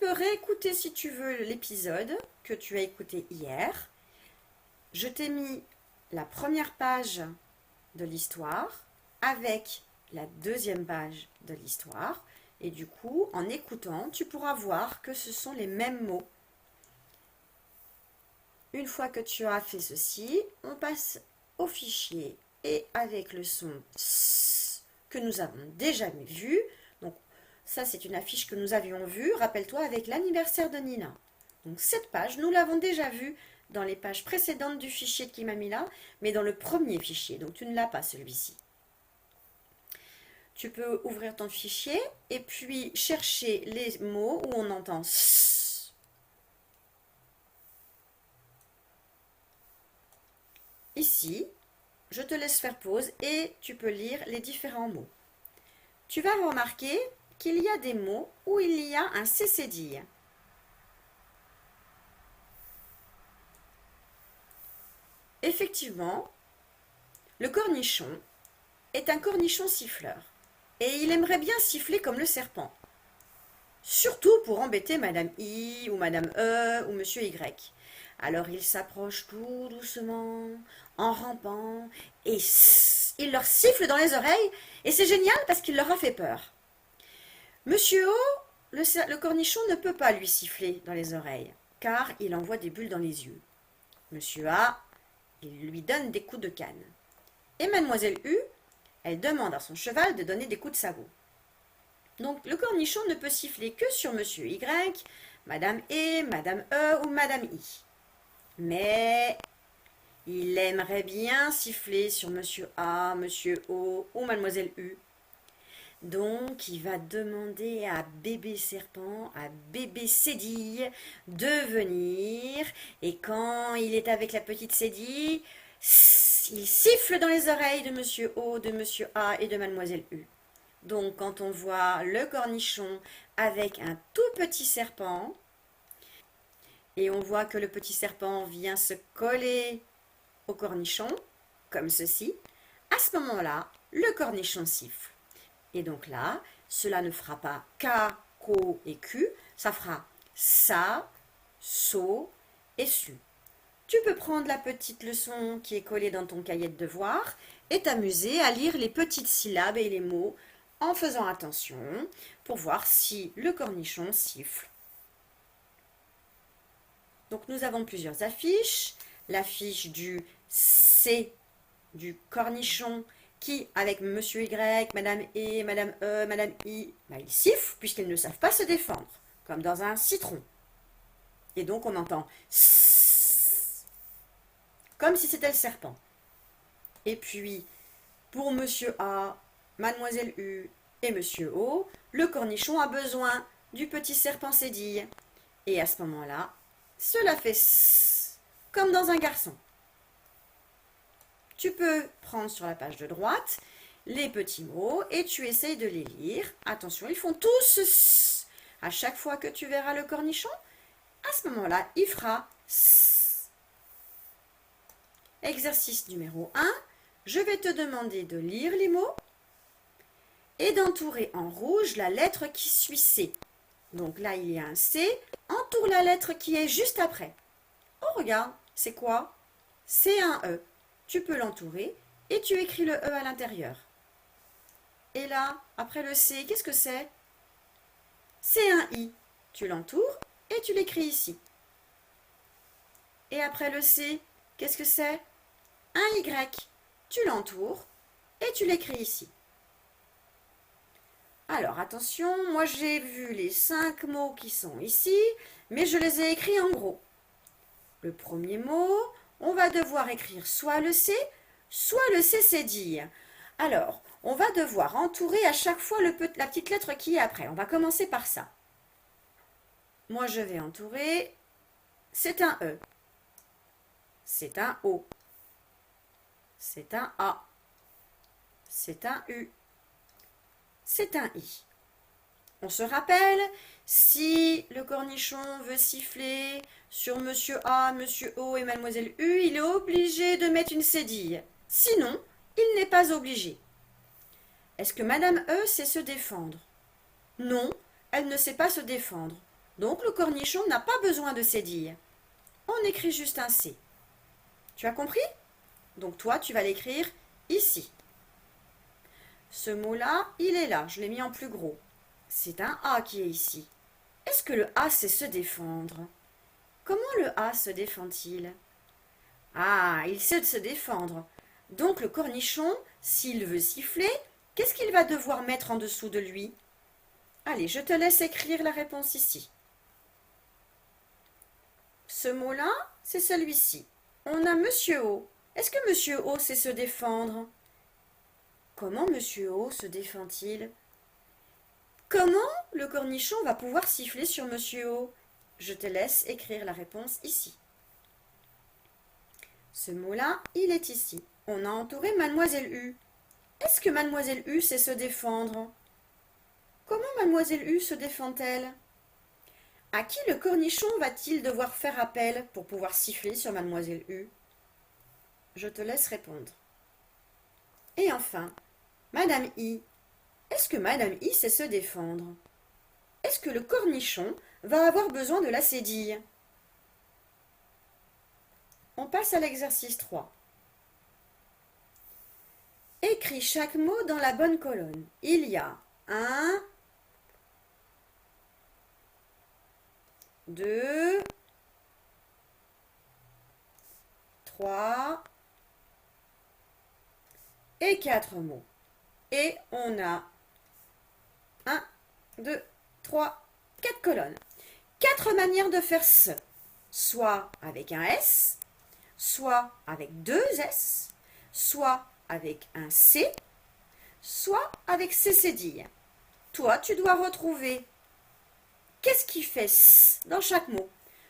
peux réécouter si tu veux l'épisode que tu as écouté hier. Je t'ai mis la première page de l'histoire avec la deuxième page de l'histoire. Et du coup, en écoutant, tu pourras voir que ce sont les mêmes mots. Une fois que tu as fait ceci, on passe au fichier et avec le son S que nous avons déjà vu. Donc ça, c'est une affiche que nous avions vue, rappelle-toi, avec l'anniversaire de Nina. Donc cette page, nous l'avons déjà vue dans les pages précédentes du fichier qui m'a mis là, mais dans le premier fichier, donc tu ne l'as pas celui-ci. Tu peux ouvrir ton fichier et puis chercher les mots où on entend S. Ici, je te laisse faire pause et tu peux lire les différents mots. Tu vas remarquer qu'il y a des mots où il y a un cécédille. Effectivement, le cornichon est un cornichon siffleur et il aimerait bien siffler comme le serpent. Surtout pour embêter Madame I ou Madame E ou Monsieur Y. Alors il s'approche tout doucement, en rampant, et il leur siffle dans les oreilles, et c'est génial parce qu'il leur a fait peur. Monsieur O, le cornichon ne peut pas lui siffler dans les oreilles, car il envoie des bulles dans les yeux. Monsieur A, il lui donne des coups de canne. Et Mademoiselle U, elle demande à son cheval de donner des coups de sabot. Donc le cornichon ne peut siffler que sur Monsieur Y, Madame E, Madame E ou Madame I. Mais il aimerait bien siffler sur Monsieur A, Monsieur O ou Mademoiselle U. Donc il va demander à bébé serpent, à bébé cédille de venir. Et quand il est avec la petite cédille, il siffle dans les oreilles de Monsieur O, de Monsieur A et de Mademoiselle U. Donc quand on voit le cornichon avec un tout petit serpent, et on voit que le petit serpent vient se coller au cornichon, comme ceci, à ce moment-là, le cornichon siffle. Et donc là, cela ne fera pas K, Ko et Q, ça fera Sa, So et Su. Tu peux prendre la petite leçon qui est collée dans ton cahier de devoirs et t'amuser à lire les petites syllabes et les mots en faisant attention pour voir si le cornichon siffle. Donc nous avons plusieurs affiches. L'affiche du C du cornichon qui, avec Monsieur Y, Madame E, Madame E, Madame I, ils sifflent puisqu'ils ne savent pas se défendre, comme dans un citron. Et donc on entend S, comme si c'était le serpent. Et puis, pour Monsieur A, Mademoiselle U et Monsieur O, le cornichon a besoin du petit serpent cédille. Et à ce moment-là, cela fait S, comme dans un garçon. Tu peux prendre sur la page de droite les petits mots et tu essayes de les lire. Attention, ils font tous S. À chaque fois que tu verras le cornichon, à ce moment-là, il fera S. Exercice numéro 1. Je vais te demander de lire les mots et d'entourer en rouge la lettre qui suit C. Donc là, il y a un C. Entoure la lettre qui est juste après. Oh, regarde, c'est quoi? C'est un E. Tu peux l'entourer et tu écris le E à l'intérieur. Et là, après le C, qu'est-ce que c'est? C'est un I. Tu l'entoures et tu l'écris ici. Et après le C, qu'est-ce que c'est? Un Y. Tu l'entoures et tu l'écris ici. Alors attention, moi j'ai vu les 5 mots qui sont ici, mais je les ai écrits en gros. Le premier mot, on va devoir écrire soit le C cédille. Alors, on va devoir entourer à chaque fois la petite lettre qui est après. On va commencer par ça. Moi, je vais entourer. C'est un E. C'est un O. C'est un A. C'est un U. C'est un I. On se rappelle, si le cornichon veut siffler sur Monsieur A, Monsieur O et Mademoiselle U, il est obligé de mettre une cédille. Sinon, il n'est pas obligé. Est-ce que Madame E sait se défendre? Non, elle ne sait pas se défendre. Donc le cornichon n'a pas besoin de cédille. On écrit juste un C. Tu as compris? Donc toi, tu vas l'écrire ici. Ce mot-là, il est là, je l'ai mis en plus gros. C'est un A qui est ici. Est-ce que le A sait se défendre? Comment le A se défend-il? Ah, il sait se défendre. Donc le cornichon, s'il veut siffler, qu'est-ce qu'il va devoir mettre en dessous de lui? Allez, je te laisse écrire la réponse ici. Ce mot-là, c'est celui-ci. On a Monsieur O. Est-ce que Monsieur O sait se défendre? Comment Monsieur O se défend-il? Comment le cornichon va pouvoir siffler sur Monsieur O? Je te laisse écrire la réponse ici. Ce mot-là, il est ici. On a entouré Mademoiselle U. Est-ce que Mademoiselle U sait se défendre? Comment Mademoiselle U se défend-elle? À qui le cornichon va-t-il devoir faire appel pour pouvoir siffler sur Mademoiselle U? Je te laisse répondre. Et enfin, Madame I. Est-ce que Madame I sait se défendre? Est-ce que le cornichon va avoir besoin de la cédille? On passe à l'exercice 3. Écris chaque mot dans la bonne colonne. Il y a 1, 2, 3 et 4 mots. Et on a 1, 2, 3, 4 colonnes. 4 manières de faire ce. Soit avec un S, soit avec 2 S, soit avec un C, soit avec C cédille. Toi, tu dois retrouver qu'est-ce qui fait S dans chaque mot.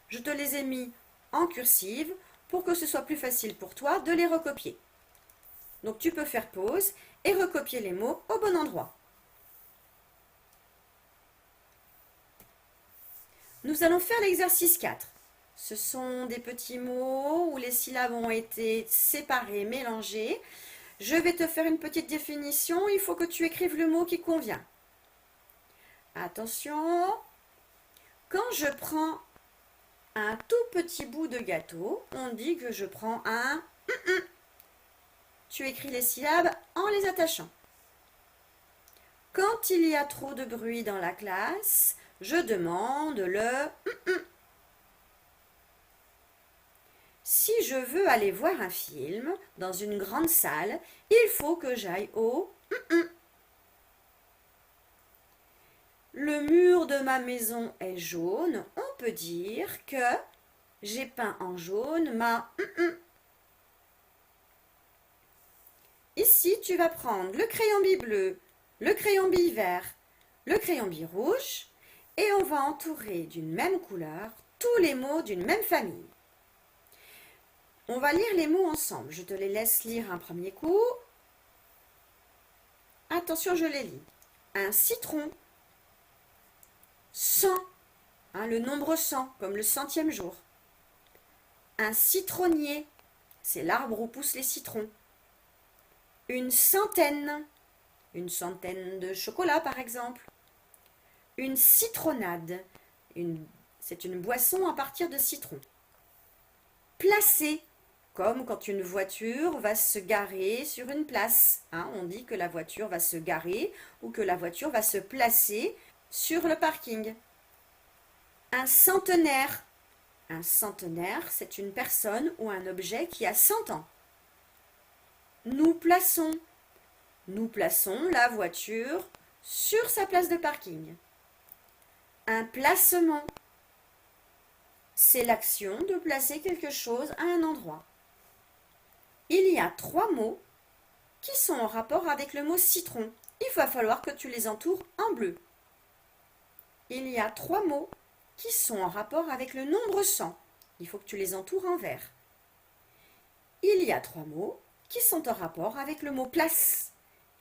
Je te les ai mis en cursive pour que ce soit plus facile pour toi de les recopier. Donc tu peux faire pause et recopier les mots au bon endroit. Nous allons faire l'exercice 4. Ce sont des petits mots où les syllabes ont été séparées, mélangées. Je vais te faire une petite définition. Il faut que tu écrives le mot qui convient. Attention. Quand je prends un tout petit bout de gâteau, on dit que je prends un Tu écris les syllabes en les attachant. Quand il y a trop de bruit dans la classe, je demande le Si je veux aller voir un film dans une grande salle, il faut que j'aille au Le mur de ma maison est jaune, on peut dire que j'ai peint en jaune ma Ici, tu vas prendre le crayon bille bleu, le crayon bille vert, le crayon bille rouge et on va entourer d'une même couleur tous les mots d'une même famille. On va lire les mots ensemble. Je te les laisse lire un premier coup. Attention, je les lis. Un citron. 100. Le nombre 100, comme le 100e jour. Un citronnier. C'est l'arbre où poussent les citrons. Une centaine de chocolats par exemple. Une citronnade, c'est une boisson à partir de citron. Placer, comme quand une voiture va se garer sur une place. On dit que la voiture va se garer ou que la voiture va se placer sur le parking. Un centenaire, c'est une personne ou un objet qui a 100 ans. Nous plaçons la voiture sur sa place de parking. Un placement, c'est l'action de placer quelque chose à un endroit. Il y a 3 mots qui sont en rapport avec le mot citron. Il va falloir que tu les entoures en bleu. Il y a 3 mots qui sont en rapport avec le nombre 100. Il faut que tu les entoures en vert. Il y a 3 mots qui sont en rapport avec le mot place.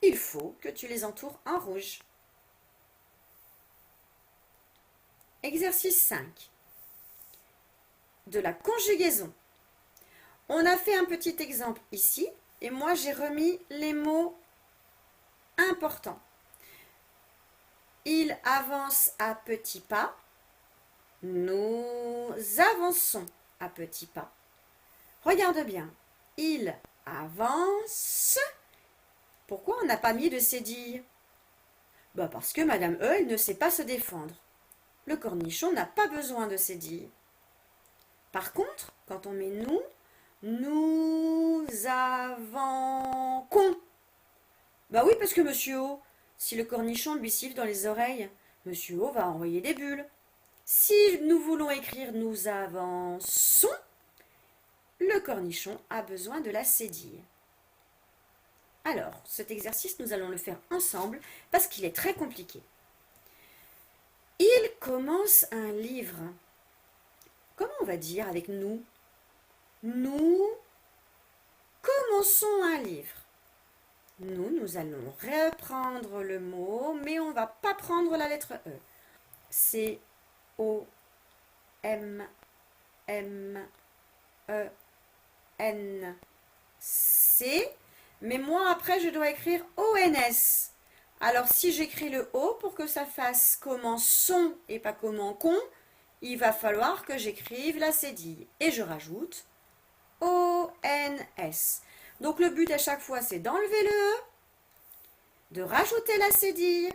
Il faut que tu les entoures en rouge. Exercice 5. De la conjugaison. On a fait un petit exemple ici et moi j'ai remis les mots importants. Il avance à petits pas. Nous avançons à petits pas. Regarde bien. Il avance. Pourquoi on n'a pas mis de cédille? Parce que Madame E, elle ne sait pas se défendre. Le cornichon n'a pas besoin de cédille. Par contre, quand on met nous avons con. Oui, parce que Monsieur O, si le cornichon lui siffle dans les oreilles, Monsieur O va envoyer des bulles. Si nous voulons écrire nous avançons, le cornichon a besoin de la cédille. Alors, cet exercice, nous allons le faire ensemble parce qu'il est très compliqué. Il commence un livre. Comment on va dire avec nous? Nous commençons un livre. Nous allons reprendre le mot, mais on ne va pas prendre la lettre E. C, O, M, M, E, N, C. Mais moi, après, je dois écrire O-N-S. Alors, si j'écris le O pour que ça fasse comment son et pas comment con, il va falloir que j'écrive la cédille. Et je rajoute O-N-S. Donc, le but à chaque fois, c'est d'enlever le E, de rajouter la cédille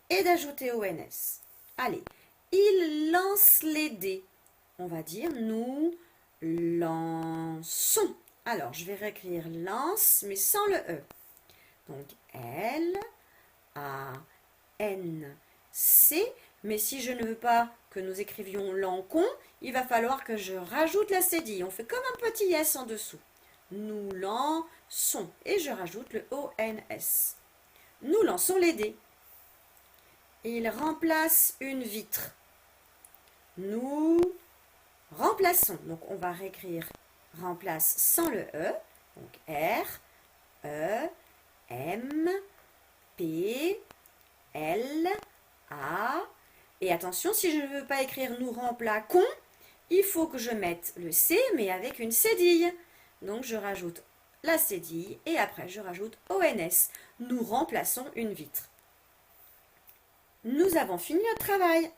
et d'ajouter O-N-S. Allez, il lance les dés. On va dire nous lançons. Alors, je vais réécrire lance, mais sans le E. Donc, L, A, N, C. Mais si je ne veux pas que nous écrivions l'encon, il va falloir que je rajoute la cédille. On fait comme un petit S en dessous. Nous lançons. Et je rajoute le O-N-S. Nous lançons les dés. Il remplace une vitre. Nous remplaçons. Donc, on va réécrire remplace sans le E, donc R, E, M, P, L, A. Et attention, si je ne veux pas écrire nous remplaçons, il faut que je mette le C, mais avec une cédille. Donc je rajoute la cédille et après je rajoute ONS. Nous remplaçons une vitre. Nous avons fini notre travail.